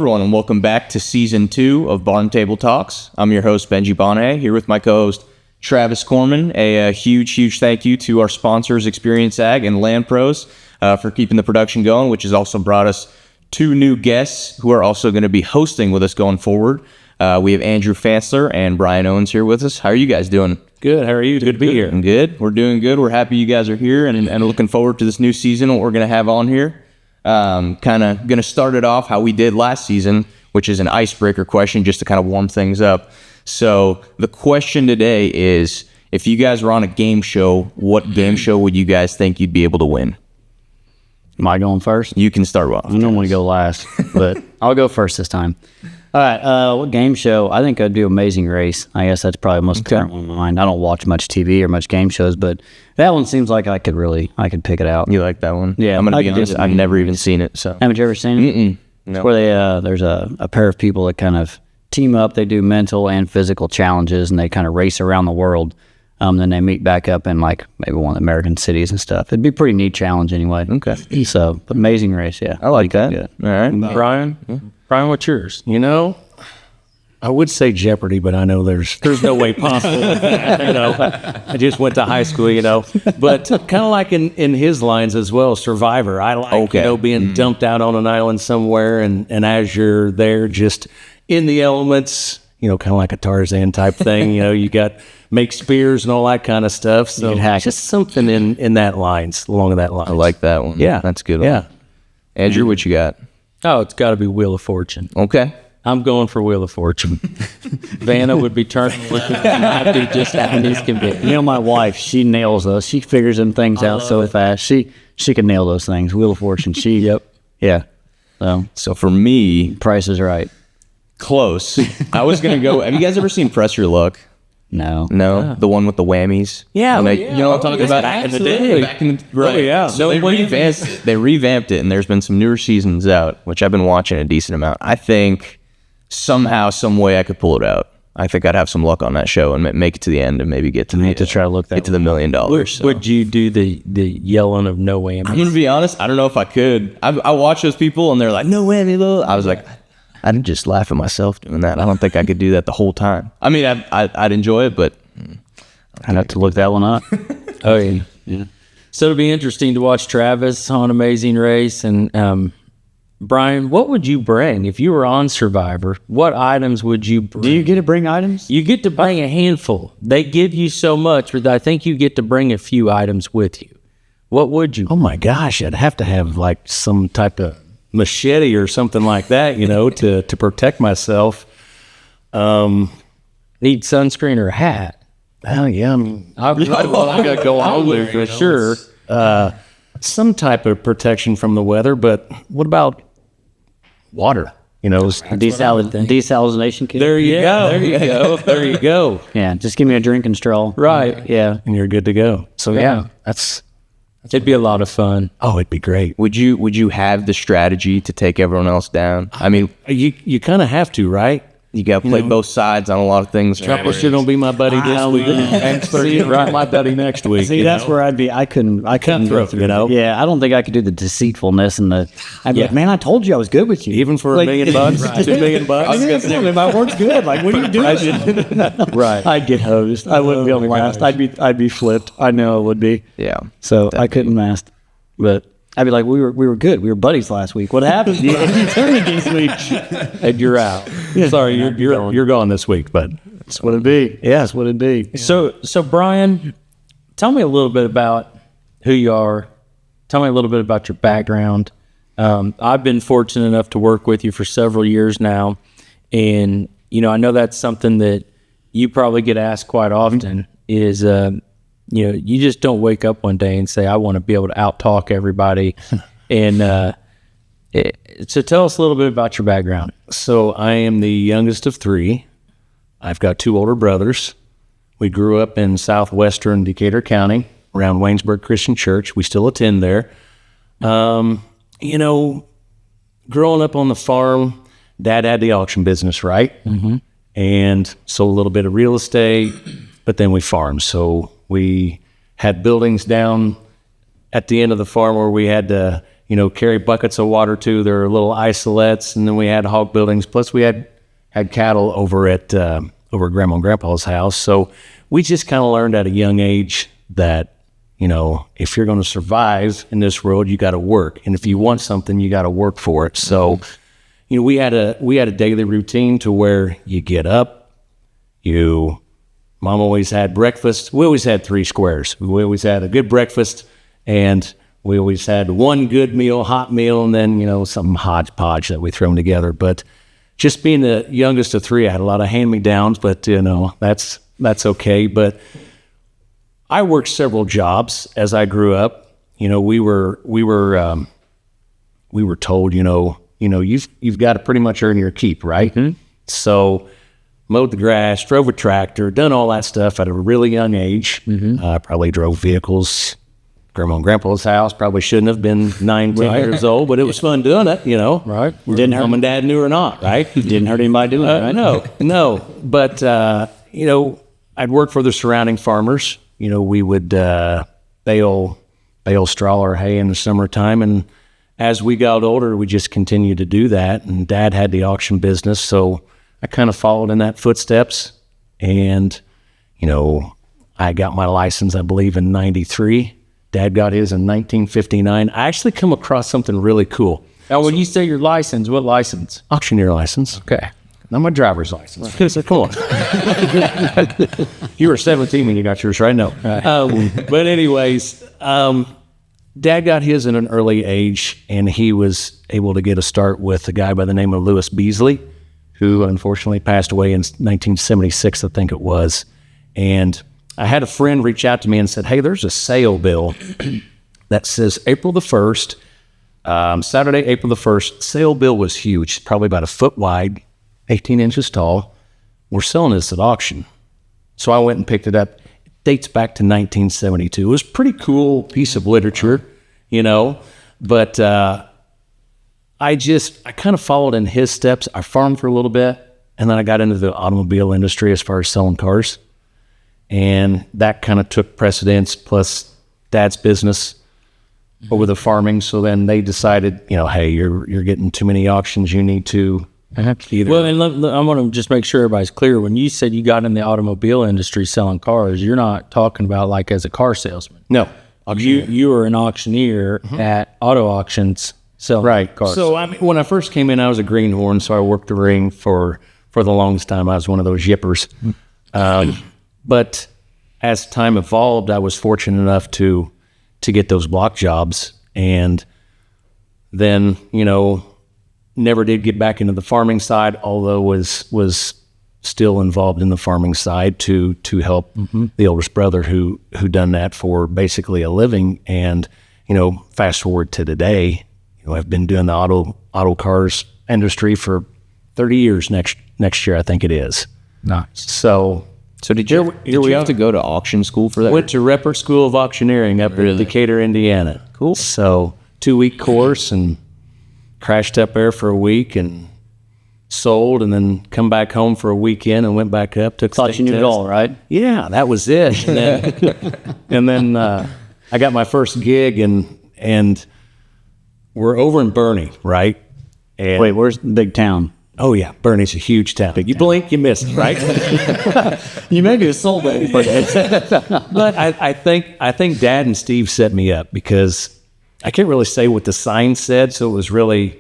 everyone, and welcome back to Season 2 of Barn Table Talks. I'm your host, Benji Bonnet, here with my co-host, Travis Corman. A huge thank you to our sponsors, Experience Ag and Land Pros, for keeping the production going, which has also brought us 2 new guests who are also going to be hosting with us going forward. We have Andrew Fansler and Brian Owens here with us. How are you guys doing? Good. How are you? Good to be here. I'm good. We're doing good. We're happy you guys are here and looking forward to this new season, what we're going to have on here. Kind of going to start it off how we did last season, which is an icebreaker question just to kind of warm things up. So the question today is, if you guys were on a game show, what game show would you guys think you'd be able to win? Am I going first? You can start off. I normally go last, but I'll go first this time. All right, what game show? I think I'd do Amazing Race. I guess that's probably the most current one in my mind. I don't watch much TV or much game shows, but that one seems like I could pick it out. You like that one? Yeah. I'm going to be honest, I've never even seen it. So haven't you ever seen it? Mm-mm. No. It's where there's a pair of people that kind of team up. They do mental and physical challenges, and they kind of race around the world. Then they meet back up in like maybe one of the American cities and stuff. It'd be a pretty neat challenge anyway. Okay. So, but Amazing Race, yeah. I like that. Yeah. All right. Brian? Brian, what's yours? You know, I would say Jeopardy, but I know there's no way possible. I just went to high school, but kind of like in his lines as well, Survivor. I like, being dumped out on an island somewhere, and as you're there, just in the elements, kind of like a Tarzan type thing. You got make spears and all that kind of stuff. So just something in that lines, along that line. I like that one. Yeah. That's a good one. Yeah. Andrew, what you got? Oh, it's got to be Wheel of Fortune. Okay. I'm going for Wheel of Fortune. Vanna would be turning looking happy just happy as can be. My wife, she nails those. She figures them things out so fast. She can nail those things. Wheel of Fortune. Yeah. So for me, Price is Right. close. I was going to go, have you guys ever seen Press Your Luck? No. No? The one with the whammies? Yeah. And you know what I'm talking about? Back in the day. Right. Oh, yeah. So they revamped it, and there's been some newer seasons out, which I've been watching a decent amount. I think somehow, some way I could pull it out. I think I'd have some luck on that show and make it to the end and maybe get to the $1 million. Would you do the yelling of no whammies? I'm going to be honest, I don't know if I could. I watch those people, and they're like, no whammy, little. I was like, I'd just laugh at myself doing that. I don't think I could do that the whole time. I mean, I'd enjoy it, but I'd have to look that one up. Oh, yeah. So it'll be interesting to watch Travis on Amazing Race. And Brian, what would you bring if you were on Survivor? What items would you bring? Do you get to bring items? You get to bring a handful. They give you so much, but I think you get to bring a few items with you. What would you? Oh my gosh, I'd have to have like some type of machete or something like that, to protect myself. Need sunscreen or a hat? Oh yeah, I gotta go on there for sure. Some type of protection from the weather, but what about water? Desalination kit. There you go. There you go. Yeah, just give me a drinking straw. Right. Yeah. And you're good to go. So yeah, It'd be a lot of fun. Oh, it'd be great. would you have the strategy to take everyone else down? I mean, You kind of have to, right? you got to play both sides on a lot of things. Trouble you're gonna be my buddy this week, and my buddy next week. See, that's where I'd be. I couldn't go Cutthroat, through. Yeah, I don't think I could do the deceitfulness and I'd be like, man, I told you I was good with you. Even for $1 million, $2 million. My work's good. Like, what are you doing? Right. I'd get hosed. I wouldn't be able to last. I'd be flipped. I know it would be. Yeah. So I couldn't last. But I'd be like, we were good. We were buddies last week. What happened? You turned this week, And you're out. Sorry, you're gone this week, but that's what it'd be. Yeah, that's what it'd be. So Brian, tell me a little bit about who you are. Tell me a little bit about your background. I've been fortunate enough to work with you for several years now, and I know that's something that you probably get asked quite often. Is you just don't wake up one day and say, I want to be able to out-talk everybody. And so tell us a little bit about your background. So I am the youngest of 3. I've got 2 older brothers. We grew up in southwestern Decatur County around Waynesburg Christian Church. We still attend there. Growing up on the farm, Dad had the auction business, right? Mm-hmm. And sold a little bit of real estate, but then we farmed. So we had buildings down at the end of the farm where we had to, carry buckets of water to their little isolates, and then we had hog buildings. Plus, we had cattle over at over Grandma and Grandpa's house. So we just kind of learned at a young age that if you're going to survive in this world, you got to work, and if you want something, you got to work for it. So we had a daily routine to where you get up, Mom always had breakfast. We always had 3 squares. We always had a good breakfast, and we always had one good meal, hot meal, and then, something hodgepodge that we thrown together. But just being the youngest of 3, I had a lot of hand-me-downs, but, that's okay. But I worked several jobs as I grew up. We were told, you've got to pretty much earn your keep, right? Mm-hmm. So mowed the grass, drove a tractor, done all that stuff at a really young age. Mm-hmm. Probably drove vehicles. Grandma and Grandpa's house, probably shouldn't have been 9, 10 years old, but it was fun doing it, Right. Didn't hurt. Mom and Dad knew or not, right? Didn't hurt anybody doing it, right? No. But, I'd work for the surrounding farmers. We would bale straw or hay in the summertime, and as we got older, we just continued to do that, and Dad had the auction business, so I kind of followed in that footsteps, and, I got my license, I believe, in 93. Dad got his in 1959. I actually come across something really cool. Now, when you say your license, what license? Auctioneer license. Okay. Not my driver's license. Right. Come on. You were 17 when you got yours, right? No. Right. But anyways, Dad got his at an early age, and he was able to get a start with a guy by the name of Lewis Beasley, who unfortunately passed away in 1976, I think it was. And I had a friend reach out to me and said, hey, there's a sale bill that says April the 1st, Saturday, April the 1st. Sale bill was huge, probably about 1 foot wide, 18 inches tall. We're selling this at auction. So I went and picked it up. It dates back to 1972. It was a pretty cool piece of literature, but I kind of followed in his steps. I farmed for a little bit, and then I got into the automobile industry as far as selling cars. And that kind of took precedence, plus Dad's business over the farming. So then they decided, hey, you're getting too many auctions. You need to either. Well, and I want to just make sure everybody's clear. When you said you got in the automobile industry selling cars, you're not talking about like as a car salesman. No. You were an auctioneer at auto auctions selling cars. So when I first came in, I was a greenhorn. So I worked the ring for the longest time. I was one of those yippers. But as time evolved, I was fortunate enough to get those block jobs, and then, never did get back into the farming side, although was still involved in the farming side to help the oldest brother who done that for basically a living. And, fast forward to today, I've been doing the auto cars industry for 30 years next year, I think it is. Nice. So did you have to go to auction school for that? Went to Repert School of Auctioneering up in Decatur, Indiana. Cool. So 2-week course, and crashed up there for a week and sold, and then come back home for a weekend and went back up. Thought you knew it all, right? Yeah, that was it. And then, I got my first gig, and we're over in Bernie, right? And Wait, where's the big town? Oh yeah, Bernie's a huge town. You blink, you miss it, right? You maybe have sold that. But I think Dad and Steve set me up, because I can't really say what the sign said, so it was really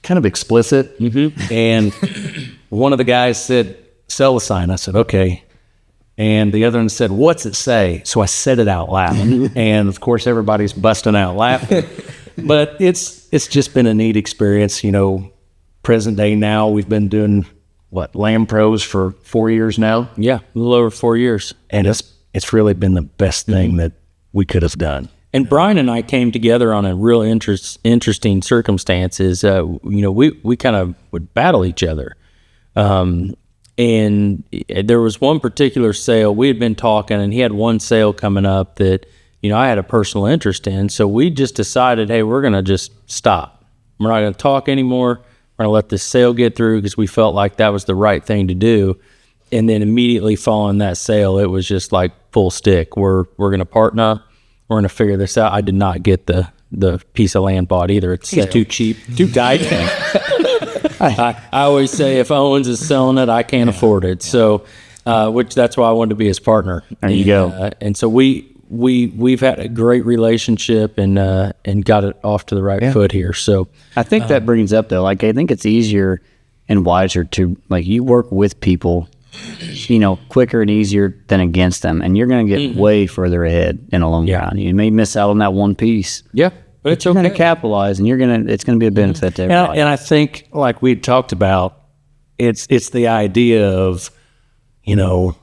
kind of explicit. Mm-hmm. And one of the guys said, "Sell the sign." I said, "Okay." And the other one said, "What's it say?" So I said it out loud, and of course everybody's busting out laughing. But it's just been a neat experience, Present day now, we've been doing Lamb Pros for 4 years now. Yeah, a little over 4 years. And it's really been the best thing that we could have done. And Brian and I came together on a real interesting circumstances. We kind of would battle each other. And there was one particular sale we had been talking, and he had one sale coming up that, I had a personal interest in. So we just decided, hey, we're going to just stop. We're not going to talk anymore. We're going to let this sale get through, because we felt like that was the right thing to do. And then immediately following that sale, it was just like full stick. We're going to partner. We're going to figure this out. I did not get the the piece of land bought either. It's too cheap, too tight. I always say if Owens is selling it, I can't afford it. So, which that's why I wanted to be his partner. There you go. And so we've had a great relationship and got it off to the right foot here. So I think that brings up though, like I think it's easier and wiser to like you work with people, quicker and easier than against them, and you're going to get way further ahead in the long run. You may miss out on that one piece. Yeah, but it's you're okay. going to capitalize, and it's going to be a benefit to everybody. And I think, like we talked about, it's the idea of, I'm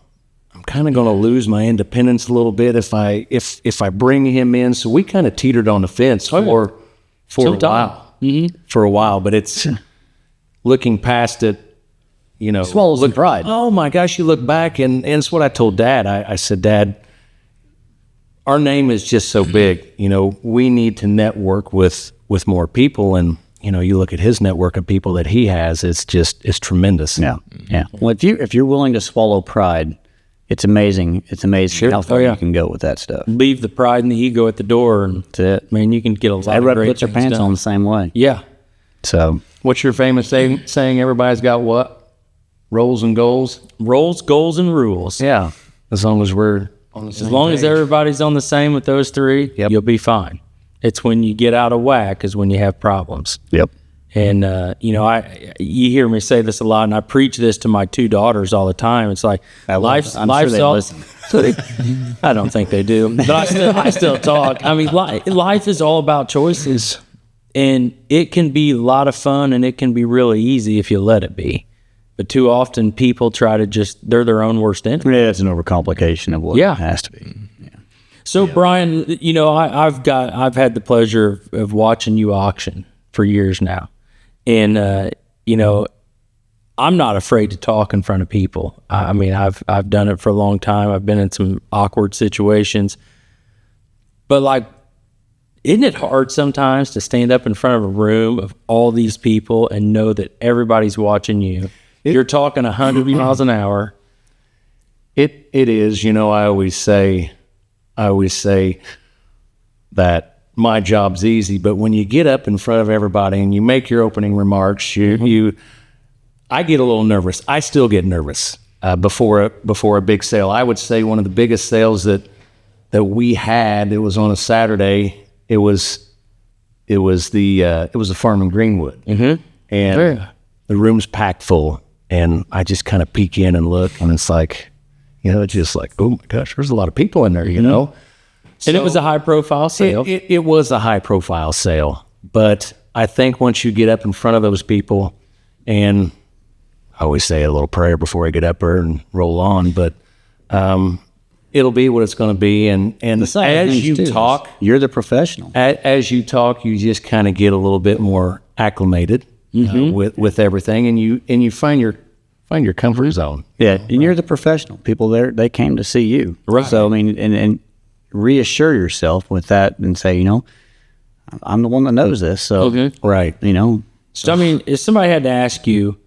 kind of going to lose my independence a little bit if I bring him in. So we kind of teetered on the fence for a while. For a while, but it's looking past it. Swallow some pride. Oh my gosh, you look back, and it's what I told Dad. I said, Dad, our name is just so big. We need to network with more people, and you look at his network of people that he has. It's tremendous. Yeah. Well, if you're willing to swallow pride, it's amazing. It's amazing how far you can go with that stuff. Leave the pride and the ego at the door, and That's it. man, you can get a lot of Everybody great puts their things pants done. on the same way. Yeah. So What's your famous saying? Everybody's got what? Roles and goals. Roles, goals, and rules. Yeah. As long as we're on the same As long as page. everybody's on the same with those three, you'll be fine. It's when you get out of whack is when you have problems. yep. And you hear me say this a lot, and I preach this to my two daughters all the time. It's like life's I'm sure they all. listen. I don't think they do, but I still talk. I mean, life is all about choices, and it can be a lot of fun, and it can be really easy if you let it be. But too often, people try to they're their own worst enemy. Yeah, it's an overcomplication of what it has to be. So, Brian, I've had the pleasure of watching you auction for years now. And, I'm not afraid to talk in front of people. I mean, I've done it for a long time. I've been in some awkward situations. But, isn't it hard sometimes to stand up in front of a room of all these people and know that everybody's watching you? You're talking 100 miles an hour. It is. I always say that my job's easy, but when you get up in front of everybody and you make your opening remarks, I get a little nervous. I still get nervous before a big sale. I would say one of the biggest sales that we had. It was on a Saturday. It was a farm in Greenwood, and the room's packed full. And I just kind of peek in and look, and it's like, it's just like, oh my gosh, there's a lot of people in there, And it was a high-profile sale. It was a high-profile sale, but I think once you get up in front of those people, and I always say a little prayer before I get up there and roll on, but it'll be what it's going to be. And as you talk, You're the professional. as you talk, you just kind of get a little bit more acclimated with everything, and you find your comfort zone. Yeah, and you're the professional. People there, they came to see you. Right. So, I mean, and reassure yourself with that and say, I'm the one that knows this. So, Right. So, I mean, if somebody had to ask you,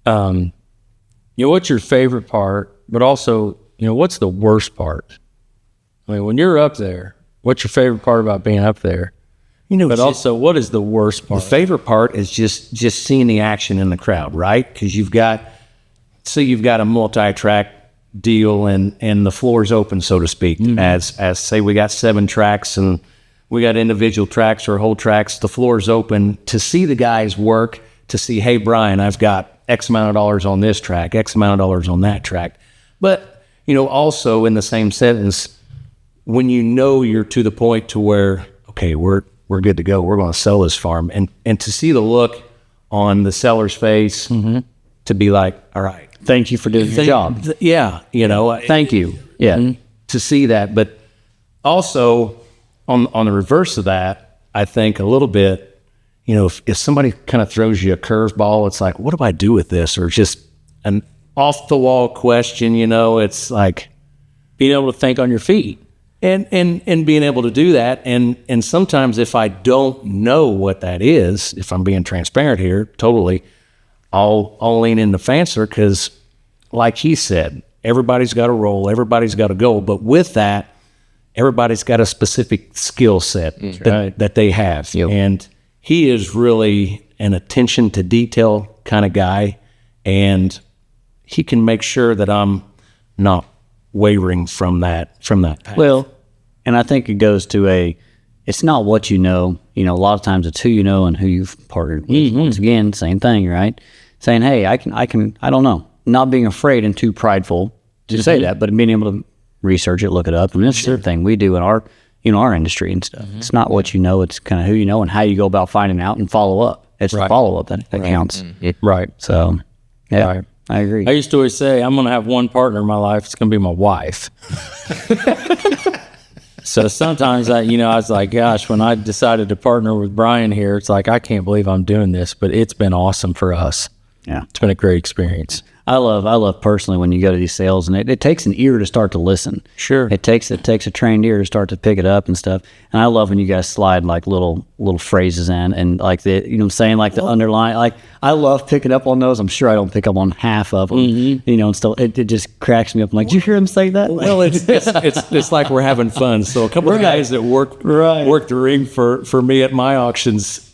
what's your favorite part, but also, what's the worst part? I mean, when you're up there, what's your favorite part about being up there? But also, what is the worst part? The favorite part is just seeing the action in the crowd, right? Because you've got a multi-track deal and the floor's open, so to speak. As say we got 7 tracks and we got individual tracks or whole tracks, the floor's open to see the guys work, to see, hey, Brian, I've got X amount of dollars on this track, X amount of dollars on that track. But, also in the same sentence, when you're to the point to where, okay, we're good to go, we're going to sell this farm, and to see the look on the seller's face to be like, all right, thank you for doing your job. Thank you. Yeah. To see that. But also on the reverse of that, I think a little bit, if somebody kind of throws you a curveball, it's like, what do I do with this? Or just an off the wall question, it's like Being able to think on your feet. and being able to do that. And sometimes if I don't know what that is, if I'm being transparent here, totally, I'll lean into Fansler because, like he said, everybody's got a role, everybody's got a goal. But with that, everybody's got a specific skill set that they have. Yep. And he is really an attention to detail kind of guy, and he can make sure that I'm not wavering from that path. Well, and I think it goes to it's not what you know. A lot of times it's who you know and who you've partnered with. Once again, same thing, right? Saying, hey, I don't know. Not being afraid and too prideful to say that, but being able to research it, look it up. And that's the thing we do in our industry and stuff. It's not what you know, it's kind of who you know and how you go about finding out and follow up. It's the follow up that counts. Right. So, yeah, Right. I agree. I used to always say, I'm going to have one partner in my life. It's going to be my wife. So sometimes I was like, gosh, when I decided to partner with Brian here, it's like, I can't believe I'm doing this, but it's been awesome for us. Yeah. It's been a great experience. I love personally when you go to these sales, and it takes an ear to start to listen. Sure. It takes a trained ear to start to pick it up and stuff. And I love when you guys slide like little phrases in and like the, what I'm saying, like the underline, like I love picking up on those. I'm sure I don't pick up on half of them, and still it just cracks me up. I'm like, did you hear him say that? Well, it's like we're having fun. So a couple of guys that work the ring for me at my auctions,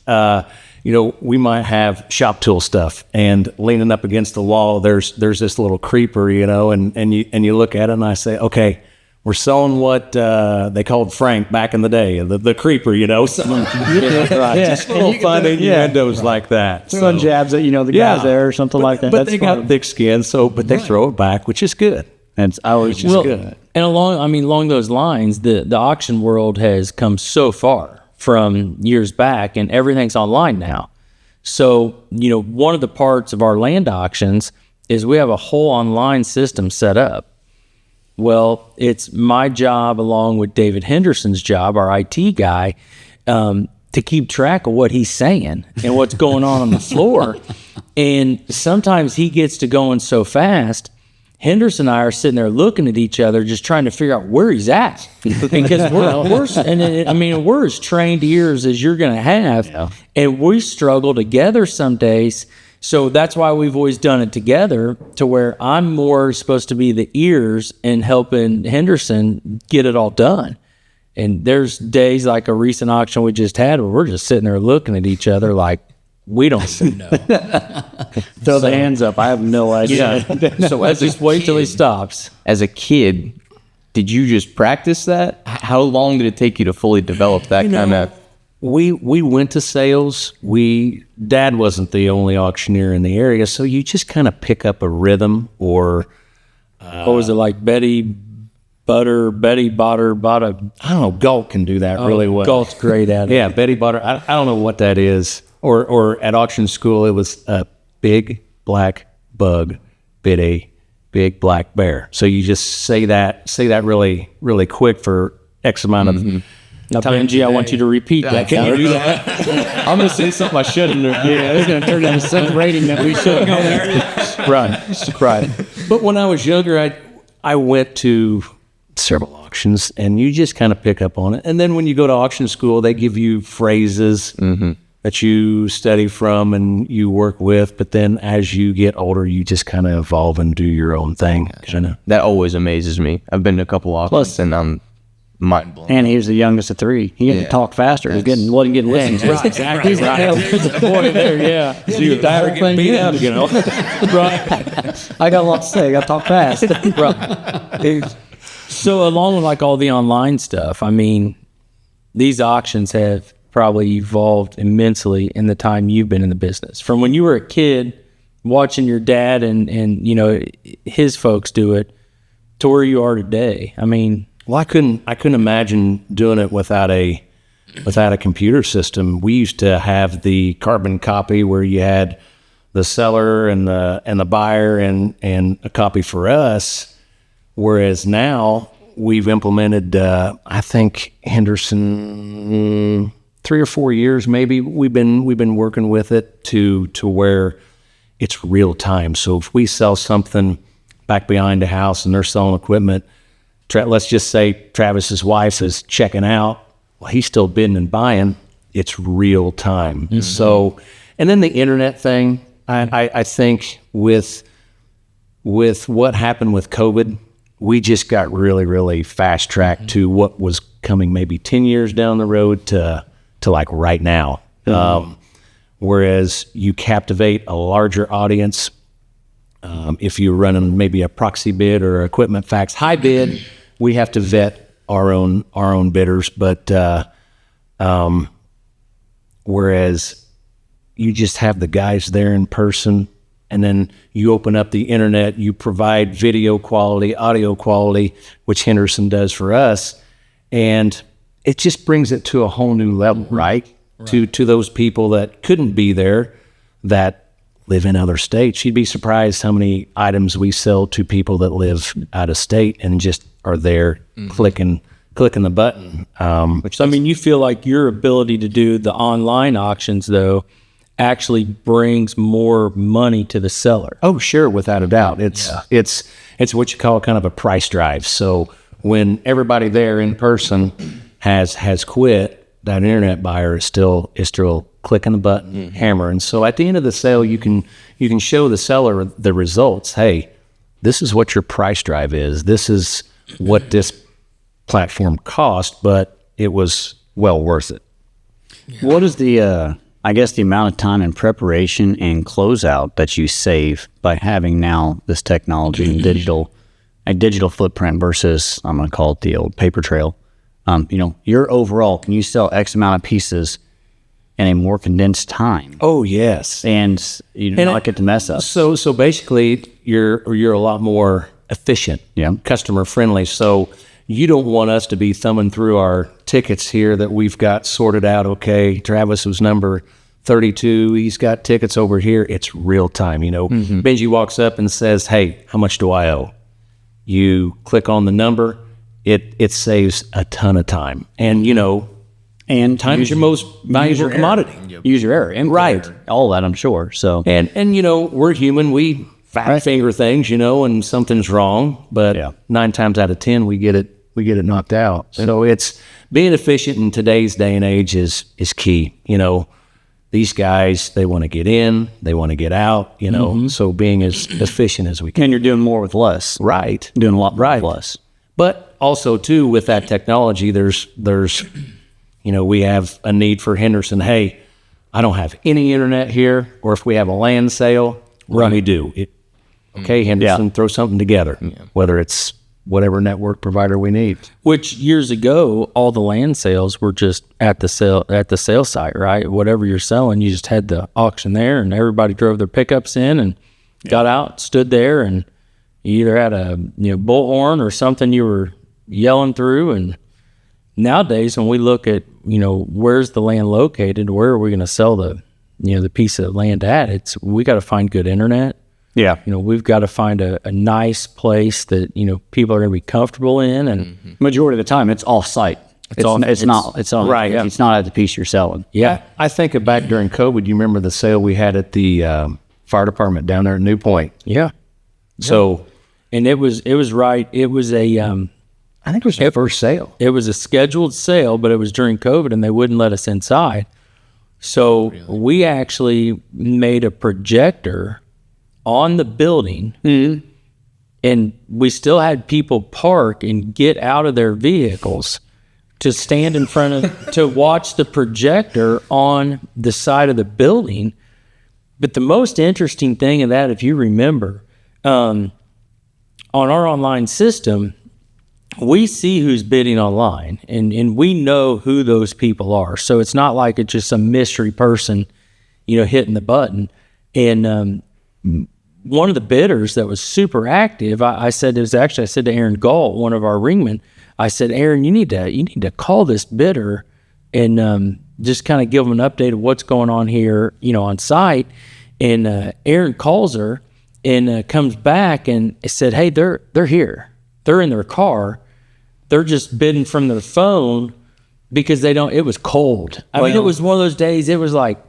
we might have shop tool stuff, and leaning up against the wall, there's this little creeper, and you look at it, and I say, okay, we're selling what they called Frank back in the day, the creeper, So, just little fun innuendos like that. Throwing jabs at the guys there or something like that. But That's they fun. got thick skin, but they throw it back, which is good. And I always just good. And along those lines, the auction world has come so far from years back, and everything's online now. So, one of the parts of our land auctions is we have a whole online system set up. Well, it's my job, along with David Henderson's job, our IT guy, to keep track of what he's saying and what's going on the floor. And sometimes he gets to going so fast, Henderson and I are sitting there looking at each other, just trying to figure out where he's at. Because we're as trained ears as you're going to have, and we struggle together some days. So that's why we've always done it together, to where I'm more supposed to be the ears and helping Henderson get it all done. And there's days like a recent auction we just had where we're just sitting there looking at each other like, we don't say no. Throw the hands up. I have no idea. So Just wait till he stops. as a kid, did you just practice that? How long did it take you to fully develop that kind of? We went to sales. Dad wasn't the only auctioneer in the area, so you just kind of pick up a rhythm, or What was it like? Betty Botter? I don't know. Galt can do that really well. Galt's great at it. Yeah, Betty Butter. I don't know what that is. Or at auction school, it was a big black bug bit a big black bear. So you just say that really, really quick for X amount of. Now, Benji, I want you to repeat that. Can you do that? I'm going to say something I shouldn't. Yeah, it's going to turn into some rating that we shouldn't go there. Right. But when I was younger, I went to several auctions, and you just kind of pick up on it. And then when you go to auction school, they give you phrases that you study from and you work with. But then as you get older, you just kind of evolve and do your own thing. That always amazes me. I've been to a couple auctions, and I'm mind blown. And he was the youngest of three. He had to talk faster. He wasn't getting listened to. Right, exactly. There's a point there, yeah. So you get beat out, Right. I got a lot to say. I got to talk fast. Right. So along with like all the online stuff, these auctions have probably evolved immensely in the time you've been in the business. From when you were a kid watching your dad and his folks do it to where you are today. Well, I couldn't imagine doing it without a computer system. We used to have the carbon copy where you had the seller and the buyer and a copy for us. Whereas now we've implemented, I think Henderson, 3 or 4 years maybe. We've been working with it to where it's real time. So if we sell something back behind the house and they're selling equipment, let's just say Travis's wife is checking out. Well, he's still bidding and buying. It's real time. Mm-hmm. So, and then the internet thing. I think with what happened with COVID, we just got really, really fast tracked to what was coming maybe 10 years down the road to like right now. Whereas you captivate a larger audience, if you're running maybe a proxy bid or equipment facts high bid, we have to vet our own bidders. But whereas you just have the guys there in person, and then you open up the internet, you provide video quality, audio quality, which Henderson does for us, and it just brings it to a whole new level, right? To those people that couldn't be there, that live in other states. You'd be surprised how many items we sell to people that live out of state and just are there clicking the button. So, I mean, you feel like your ability to do the online auctions, though, actually brings more money to the seller. Oh, sure, without a doubt. It's what you call kind of a price drive. So when everybody there in person has quit, that internet buyer is still clicking the button, hammering. So at the end of the sale, you can show the seller the results. Hey, this is what your price drive is. This is what this platform cost, but it was well worth it. What is the I guess the amount of time and preparation and closeout that you save by having now this technology and a digital footprint versus, I'm going to call it the old paper trail? Your overall, can you sell X amount of pieces in a more condensed time? Oh, yes. And you do not get to mess up. So basically, you're a lot more efficient, customer friendly. So you don't want us to be thumbing through our tickets here that we've got sorted out. Okay, Travis was number 32. He's got tickets over here. It's real time. Benji walks up and says, "Hey, how much do I owe?" You click on the number. It saves a ton of time. And and time is your most valuable commodity. Use your error. And right. All that, I'm sure. So and we're human. We fat finger things, and something's wrong. But 9 times out of 10, we get it knocked out. So it's being efficient in today's day and age is key. These guys, they want to get in, they want to get out. So being as efficient as we can. And you're doing more with less. Right. Doing a lot more with less. But also too, with that technology, there's we have a need for Henderson. Hey, I don't have any internet here, or if we have a land sale, what do we do? Okay, Henderson, throw something together, whether it's whatever network provider we need. Which years ago, all the land sales were just at the sale site, right? Whatever you're selling, you just had the auction there, and everybody drove their pickups in and got out, stood there, and you either had a bullhorn or something you were yelling through. And nowadays, when we look at where's the land located, where are we going to sell the piece of land at? We got to find good internet. Yeah. We've got to find a nice place that, people are going to be comfortable in. And majority of the time, it's off-site. It's not right. Yeah. It's not at the piece you're selling. Yeah. I think back during COVID, you remember the sale we had at the fire department down there at New Point. Yeah. So, and it was right. It was I think it was the first sale. It was a scheduled sale, but it was during COVID and they wouldn't let us inside. So we actually made a projector on the building, and we still had people park and get out of their vehicles to stand in front of, to watch the projector on the side of the building. But the most interesting thing of that, if you remember, on our online system, we see who's bidding online, and we know who those people are. So it's not like it's just some mystery person, hitting the button. And one of the bidders that was super active, I said to Aaron Galt, one of our ringmen, I said, Aaron, you need to call this bidder and just kind of give them an update of what's going on here, on site. And Aaron calls her and comes back and said, hey, they're here. They're in their car. They're just bidding from their phone because it was cold. I mean, it was one of those days, it was like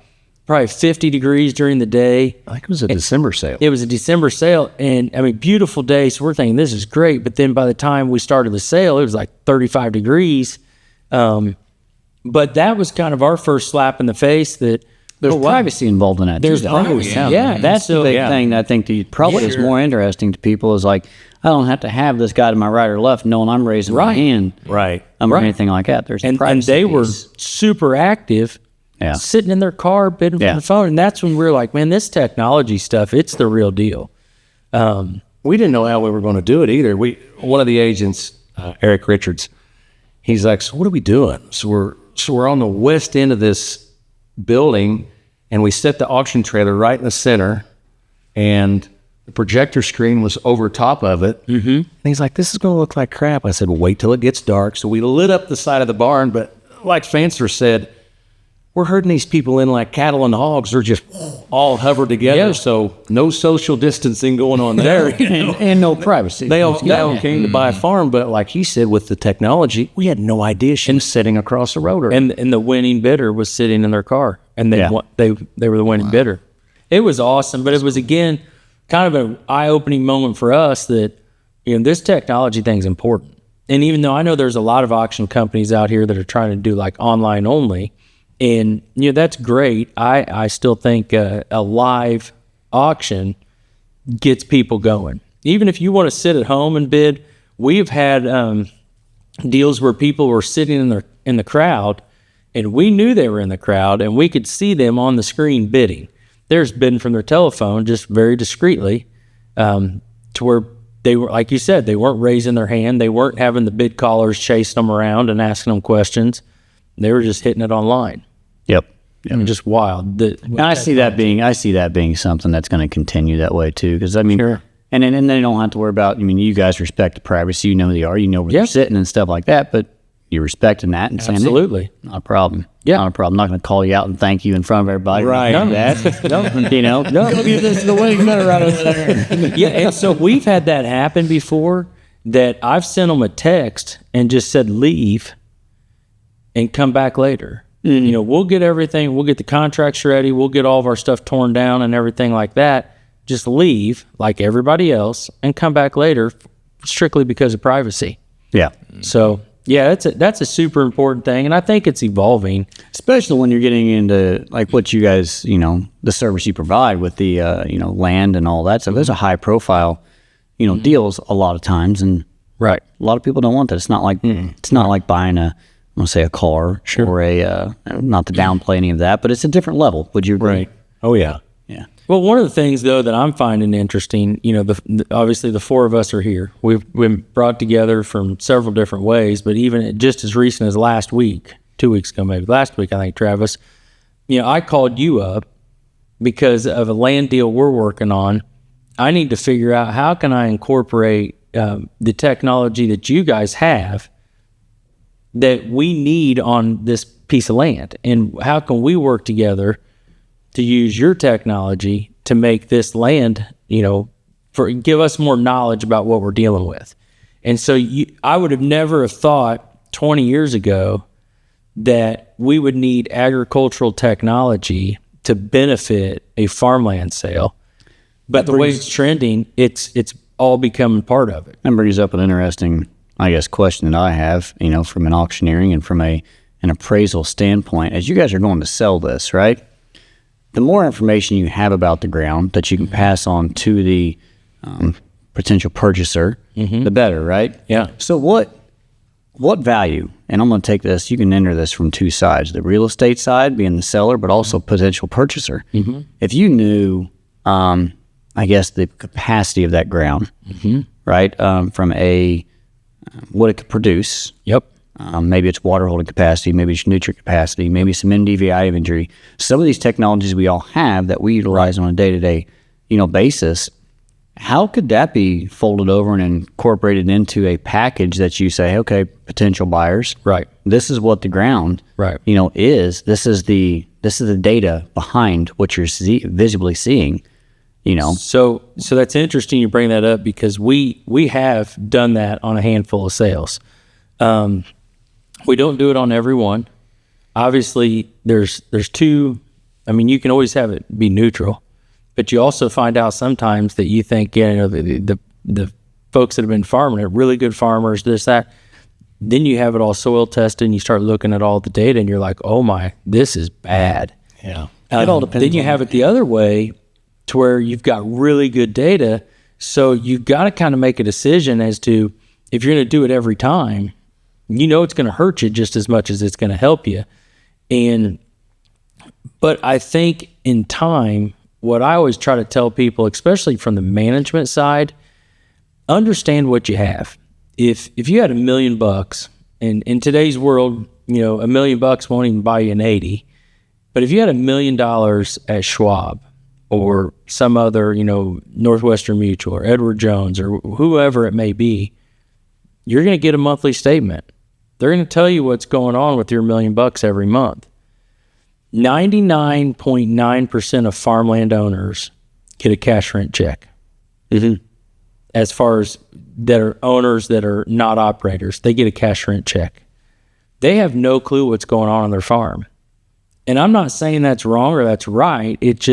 probably 50 degrees during the day. I think it was a December sale. It was a December sale, and I mean, beautiful day. So we're thinking this is great. But then by the time we started the sale, it was like 35 degrees. But that was kind of our first slap in the face that there's privacy involved in that. There's too, privacy. Yeah, that's the big thing that I think that probably is more interesting to people is like, I don't have to have this guy to my right or left knowing I'm raising my hand. Right. Or anything like that. There's and privacy they were piece. super active, sitting in their car bidding from the phone. And that's when we were like, man, this technology stuff, it's the real deal. We didn't know how we were going to do it either. One of the agents, Eric Richards, he's like, so what are we doing? So we're on the west end of this building, and we set the auction trailer right in the center, and the projector screen was over top of it. Mm-hmm. And he's like, this is going to look like crap. I said, well, wait till it gets dark. So we lit up the side of the barn, but like Fansler said, we're herding these people in like cattle and hogs. They're just all hovered together, so no social distancing going on there. and no privacy. They all came to buy a farm, but like he said, with the technology, we had no idea she was sitting across the road. And the winning bidder was sitting in their car, and they were the winning bidder. It was awesome, but it was, again, kind of an eye-opening moment for us that, this technology thing's important. And even though I know there's a lot of auction companies out here that are trying to do like online only, and that's great. I still think a live auction gets people going. Even if you want to sit at home and bid, we've had deals where people were sitting in the crowd, and we knew they were in the crowd, and we could see them on the screen bidding. There's bidding from their telephone, just very discreetly, to where they were, like you said, they weren't raising their hand, they weren't having the bid callers chasing them around and asking them questions. They were just hitting it online. Yep. Just wild. And I see that being something that's going to continue that way too. Because and then they don't have to worry about. You guys respect the privacy. You know who they are. You know where they're sitting and stuff like that. But you're respecting that and saying, absolutely, hey, not a problem. Yeah, not a problem. I'm not going to call you out and thank you in front of everybody. Right. None of that. Go give this to the winning bidder right over there. Yeah. And so we've had that happen before. That I've sent them a text and just said leave, and come back later. We'll get everything, we'll get the contracts ready, we'll get all of our stuff torn down and everything like that. Just leave like everybody else and come back later strictly because of privacy. Yeah. So, yeah, that's a super important thing, and I think it's evolving. Especially when you're getting into like what you guys, the service you provide with the, land and all that stuff. There's a high profile, deals a lot of times, and right. A lot of people don't want that. It's not like it's not like buying a car or a not to downplay any of that, but it's a different level. Would you agree? Right. Oh yeah. Yeah. Well, one of the things though that I'm finding interesting, obviously the four of us are here. We've been brought together from several different ways, but even just as recent as last week, 2 weeks ago, maybe last week, I think, Travis, I called you up because of a land deal we're working on. I need to figure out how can I incorporate the technology that you guys have that we need on this piece of land, and how can we work together to use your technology to make this land, give us more knowledge about what we're dealing with. And so I would have never have thought 20 years ago that we would need agricultural technology to benefit a farmland sale. But the way it's trending, it's all becoming part of it. That brings up an interesting, question that I have, from an auctioneering and from an appraisal standpoint. As you guys are going to sell this, right? The more information you have about the ground that you can pass on to the potential purchaser, the better, right? Yeah. So what value, and I'm going to take this, you can enter this from two sides, the real estate side being the seller, but also potential purchaser. If you knew, the capacity of that ground, right, from what it could produce. Yep. Maybe it's water holding capacity, maybe it's nutrient capacity, maybe some NDVI imagery. Some of these technologies we all have that we utilize on a day-to-day, basis. How could that be folded over and incorporated into a package that you say, okay, potential buyers, right? This is what the ground, right? Is. This is the data behind what you're visibly seeing. So that's interesting you bring that up, because we have done that on a handful of sales. We don't do it on every one. Obviously, there's two. You can always have it be neutral, but you also find out sometimes that you think, the folks that have been farming it, really good farmers, this, that. Then you have it all soil tested, and you start looking at all the data, and you're like, oh my, this is bad. Yeah. It all depends Then you on have it the other way to where you've got really good data. So you've got to kind of make a decision as to if you're going to do it every time, it's going to hurt you just as much as it's going to help you. But I think in time, what I always try to tell people, especially from the management side, understand what you have. If you had $1 million, and in today's world, $1 million won't even buy you an 80. But if you had $1 million at Schwab or some other, Northwestern Mutual or Edward Jones or whoever it may be, you're going to get a monthly statement. They're going to tell you what's going on with your $1 million every month. 99.9% of farmland owners get a cash rent check. Mm-hmm. As far as that are owners that are not operators, they get a cash rent check. They have no clue what's going on their farm. And I'm not saying that's wrong or that's right. It's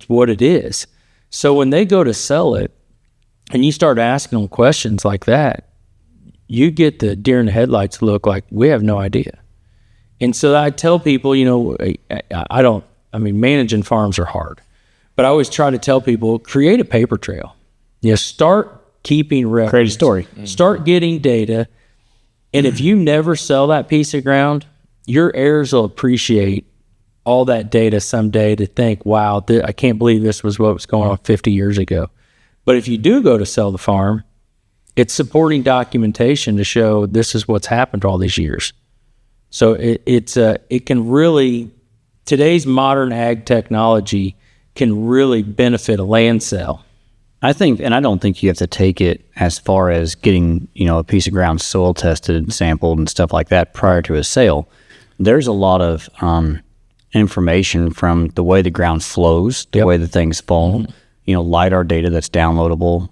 what it is. So when they go to sell it and you start asking them questions like that, you get the deer in the headlights look like we have no idea. And so I tell people, managing farms are hard, but I always try to tell people, create a paper trail. Start keeping records. Create a story. Start getting data. And if you never sell that piece of ground, your heirs will appreciate all that data someday to think, wow, I can't believe this was what was going on 50 years ago. But if you do go to sell the farm, it's supporting documentation to show this is what's happened all these years. So it can really, today's modern ag technology can really benefit a land sale. I think, and I don't think you have to take it as far as getting, a piece of ground soil tested and sampled and stuff like that prior to a sale. There's a lot of information from the way the ground flows, the way the things fall, LiDAR data that's downloadable,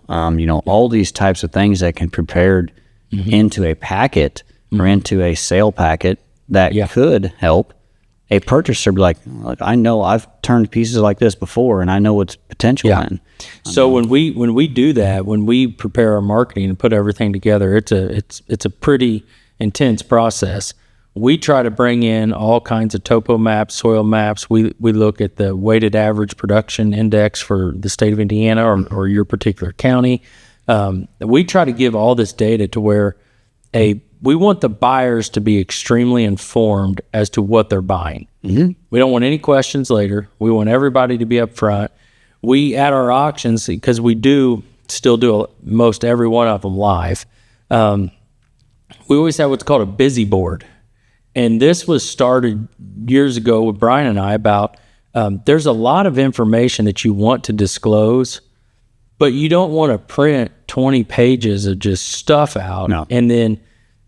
all these types of things that can be prepared into a packet or into a sale packet that could help a purchaser be like, look, I know I've turned pieces like this before and I know what's potential in. So when we do that, when we prepare our marketing and put everything together, it's a pretty intense process. We try to bring in all kinds of topo maps, soil maps. We look at the weighted average production index for the state of Indiana or your particular county. We try to give all this data to where we want the buyers to be extremely informed as to what they're buying. Mm-hmm. We don't want any questions later. We want everybody to be up front. We, at our auctions, because we do still do most every one of them live, we always have what's called a busy board. And this was started years ago with Brian and I about there's a lot of information that you want to disclose, but you don't want to print 20 pages of just stuff out. No. And then,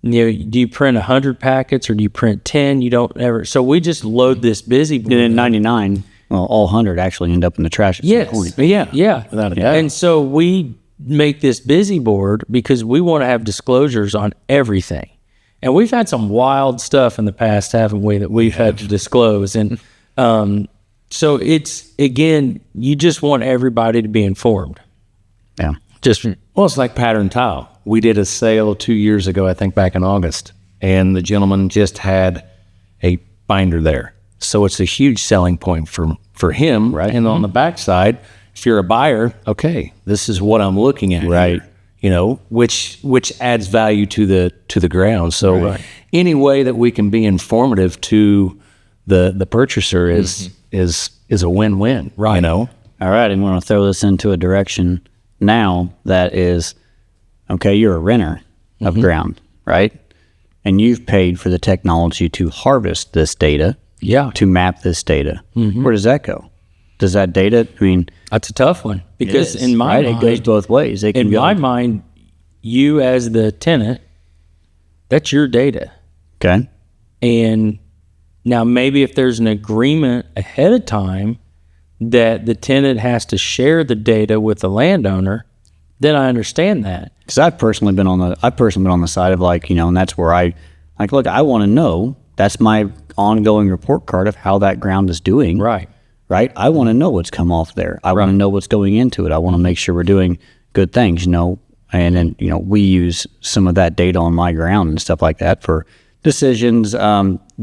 do you print 100 packets or do you print 10? You don't ever. So we just load this busy board. And in 99, all 100 actually end up in the trash at some point. Yeah. Without a doubt. And so we make this busy board because we want to have disclosures on everything. And we've had some wild stuff in the past, haven't we, that we've had to disclose. And so it's, again, you just want everybody to be informed. Yeah. Well, it's like pattern tile. We did a sale 2 years ago, I think back in August, and the gentleman just had a binder there. So it's a huge selling point for him. Right. And on the backside, if you're a buyer, okay, this is what I'm looking at. Right. Here, which adds value to the ground. So any way that we can be informative to the purchaser is a win-win. Right. All right, and we want to throw this into a direction now that is, okay, you're a renter of ground, right? And you've paid for the technology to harvest this data, to map this data. Where does that go? Does that data, That's a tough one because in my mind, it goes both ways. In my mind, you as the tenant, that's your data. Okay. And now maybe if there's an agreement ahead of time that the tenant has to share the data with the landowner, then I understand that. Because I've personally been on the side of and that's where I look, I want to know. That's my ongoing report card of how that ground is doing. Right. I want to know what's come off there. I want to know what's going into it. I want to make sure we're doing good things, and then, we use some of that data on my ground and stuff like that for decisions,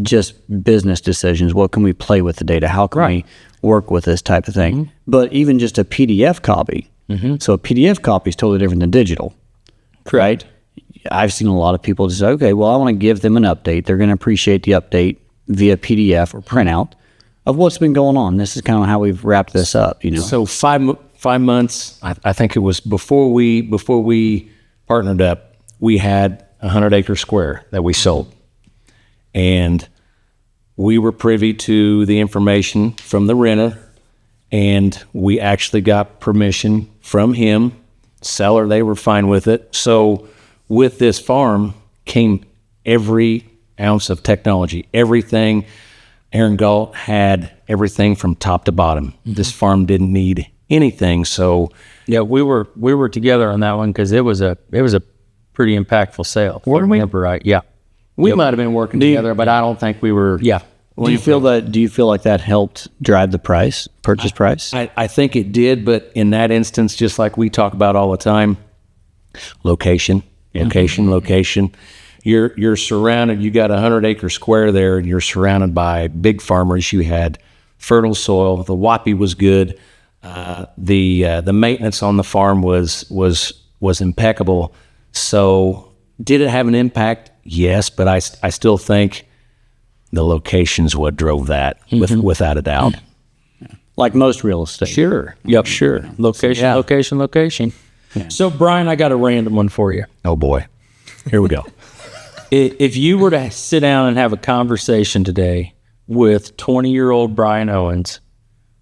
just business decisions. What can we play with the data? How can we work with this type of thing. But even just a PDF copy. So a PDF copy is totally different than digital. Right? I've seen a lot of people just say, okay, well, I want to give them an update. They're going to appreciate the update via PDF or printout of what's been going on. This is kind of how we've wrapped this up, So 5 months, I think it was before we partnered up, we had 100-acre square that we sold. And we were privy to the information from the renter, and we actually got permission from him. Seller, they were fine with it. So with this farm came every ounce of technology, everything. Aaron Galt had everything from top to bottom. This farm didn't need anything. So Yeah, we were together on that one because it was a pretty impactful sale. Were we? Right? Yeah. we might have been working together, but I don't think we were. Yeah. Do you feel like that helped drive the purchase price? I think it did, but in that instance, just like we talk about all the time, location. You're surrounded. You got 100-acre square there, and you're surrounded by big farmers. You had fertile soil. The WAPI was good. The maintenance on the farm was impeccable. So, did it have an impact? Yes, but I still think the location's what drove that, without a doubt. Like most real estate. Sure. Yep. Sure. Location, Yeah. location. Yeah. So, Brian, I got a random one for you. Oh boy. Here we go. If you were to sit down and have a conversation today with 20-year-old Brian Owens,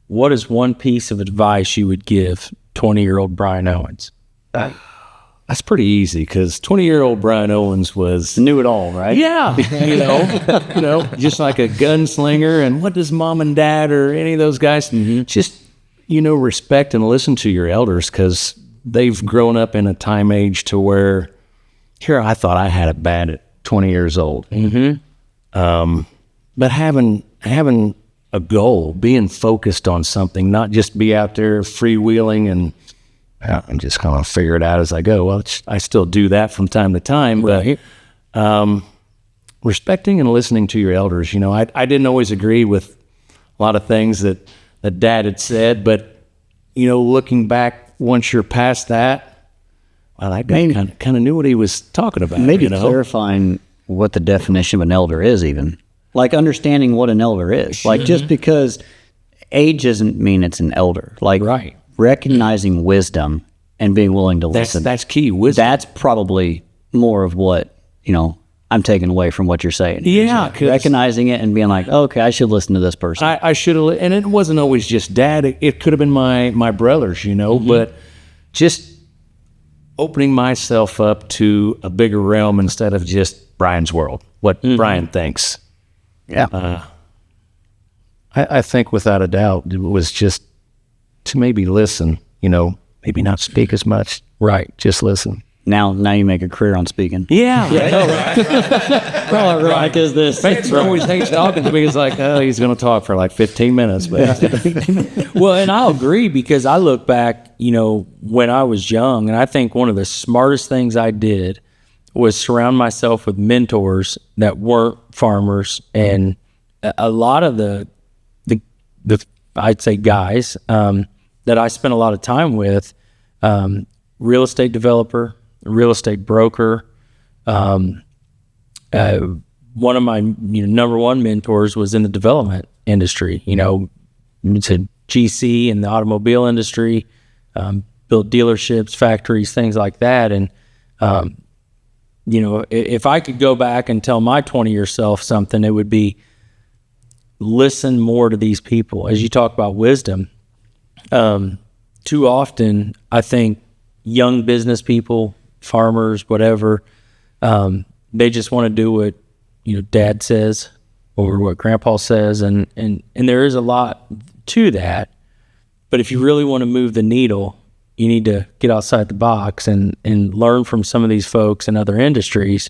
what is one piece of advice you would give 20-year-old Brian Owens? That's pretty easy because 20-year-old Brian Owens was Knew it all, right? Yeah, just like a gunslinger. And what does mom and dad or any of those guys just, respect and listen to your elders because they've grown up in a time age to where here I thought I had it bad at 20 years old. But having a goal, being focused on something, not just be out there freewheeling and just kind of figure it out as I go. Well, I still do that from time to time, but respecting and listening to your elders. I didn't always agree with a lot of things that Dad had said, but looking back, once you're past that, well, I kind of knew what he was talking about. Maybe clarifying what the definition of an elder is, even like understanding what an elder is. Like just because age doesn't mean it's an elder. Like recognizing wisdom and being willing to listen. That's key. Wisdom. That's probably more of what I'm taking away from what you're saying. Yeah, recognizing it and being like, okay, I should listen to this person. I should have, and it wasn't always just Dad. It could have been my brothers, but just opening myself up to a bigger realm instead of just Brian's world, what Brian thinks. Yeah. I think without a doubt it was just to maybe listen, maybe not speak as much. Right. Just listen. Now you make a career on speaking. Yeah. Right. Is this? Fansler always hates talking to me. He's like, oh, he's going to talk for like 15 minutes. But Well, and I'll agree because I look back, when I was young, and I think one of the smartest things I did was surround myself with mentors that weren't farmers, and a lot of the I'd say guys that I spent a lot of time with, real estate developer, real estate broker. One of my number one mentors was in the development industry. To GC in the automobile industry, built dealerships, factories, things like that. And if I could go back and tell my 20-year self something, it would be listen more to these people. As you talk about wisdom, too often I think young business people, farmers, whatever, they just want to do what Dad says or what Grandpa says, and there is a lot to that. But if you really want to move the needle, you need to get outside the box and learn from some of these folks in other industries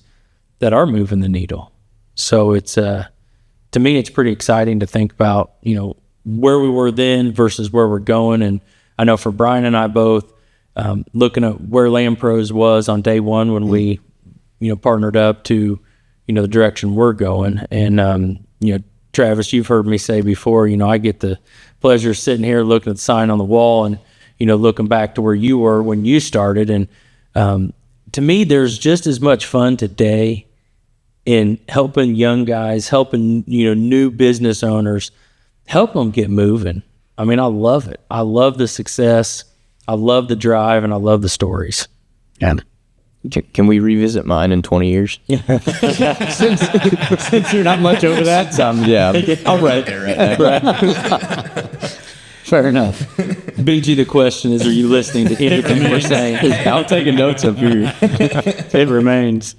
that are moving the needle. So it's to me, it's pretty exciting to think about where we were then versus where we're going. And I know for Brian and I both, looking at where Land Pros was on day one when we, partnered up to, the direction we're going. And, Travis, you've heard me say before, I get the pleasure sitting here looking at the sign on the wall and, looking back to where you were when you started. And to me, there's just as much fun today in helping young guys, helping, new business owners, help them get moving. I mean, I love it. I love the success. I love the drive, and I love the stories. Yeah. Can we revisit mine in 20 years? Since you're not much over that. Yeah. I'll write it right now. Fair enough. BG, the question is, are you listening to anything we're saying? I'm taking notes up here. It remains.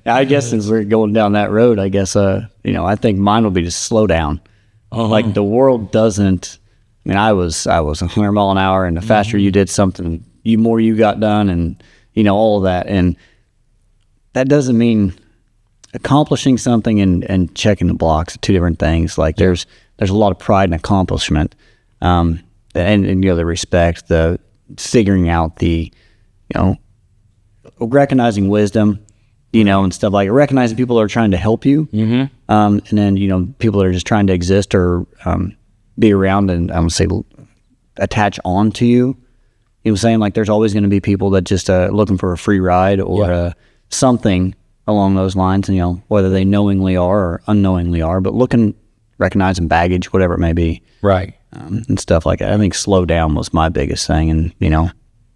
I guess since we're going down that road, I guess, I think mine will be to slow down. Like the world doesn't, I was 100 mile an hour, and the faster you did something, more you got done, and, all of that. And that doesn't mean accomplishing something and checking the blocks are two different things. Like there's a lot of pride and accomplishment. And the respect, the figuring out the, recognizing wisdom, and stuff like it, recognizing people that are trying to help you. Mm-hmm. And then, people that are just trying to exist or be around and I would say attach on to you. You know what I'm saying? Like there's always going to be people that just looking for a free ride or something along those lines, and, whether they knowingly are or unknowingly are, but recognizing baggage, whatever it may be. Right. And stuff like that. I think slow down was my biggest thing, and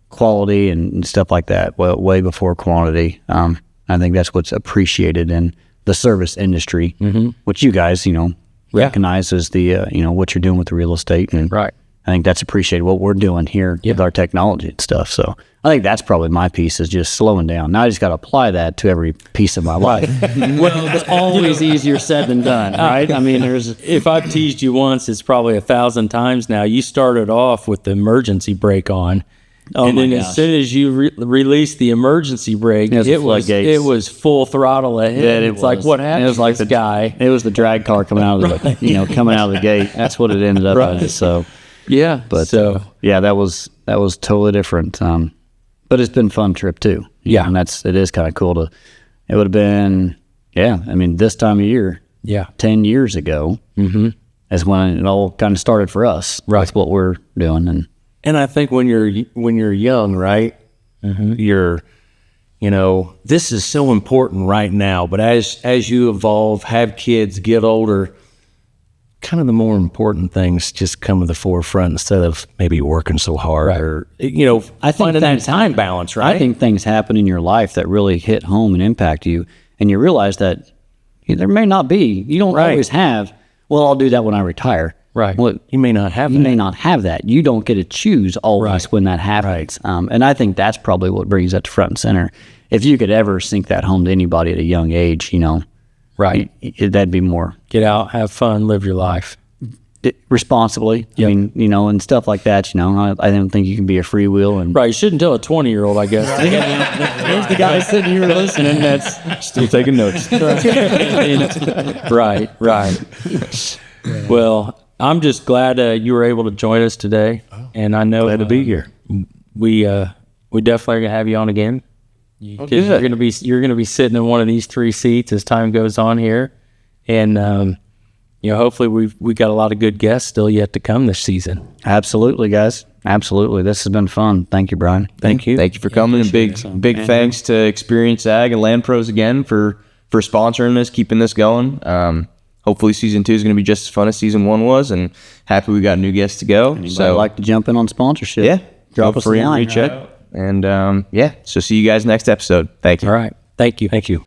quality and stuff like that. Well, way before quantity. I think that's what's appreciated in the service industry, which you guys, recognize as the what you're doing with the real estate, and right. I think that's appreciated what we're doing here with our technology and stuff. So I think that's probably my piece is just slowing down. Now I just got to apply that to every piece of my life. Well, it's always easier said than done, right? I mean, if I've teased you once, it's probably 1,000 times now. You started off with the emergency brake on. And then as soon as you released the emergency brake, it was full throttle ahead. Yeah, it's like, what happened? It was like the guy. It was the drag car coming out of the coming out of the gate. That's what it ended up as. So yeah, but that was totally different. But it's been a fun trip too. Yeah, and it is kind of cool to. It would have been this time of year. Yeah, 10 years ago is when it all kind of started for us. Right, that's what we're doing. And I think when you're young, right, you're, this is so important right now. But as you evolve, have kids, get older, kind of the more important things just come to the forefront instead of maybe working so hard or, I think finding that time balance, right? I think things happen in your life that really hit home and impact you, and you realize that there may not be. You don't always have, well, I'll do that when I retire. Right. Well, you may not have that. You may not have that. You don't get to choose always when that happens. Right. And I think that's probably what brings that to front and center. If you could ever sink that home to anybody at a young age, right, that'd be more. Get out, have fun, live your life. Responsibly. Yep. I mean, and stuff like that, I don't think you can be a freewheel. And right, you shouldn't tell a 20-year-old, I guess. There's the guy sitting here listening that's still taking notes. Right. Yeah. Well, I'm just glad you were able to join us today, and I know glad to be here. We definitely are gonna have you on again. You're gonna be sitting in one of these 3 seats as time goes on here, and hopefully we got a lot of good guests still yet to come this season. Absolutely, guys. Absolutely, this has been fun. Thank you, Brian. Thank you. Thank you for coming. And big thanks to Experience Ag and Land Pros again for sponsoring this, keeping this going. Hopefully season 2 is going to be just as fun as season 1 was, and happy we got new guests to go. Anybody like to jump in on sponsorship? Yeah, drop us a line. Reach out. And so see you guys next episode. Thank you. All right. Thank you. Thank you.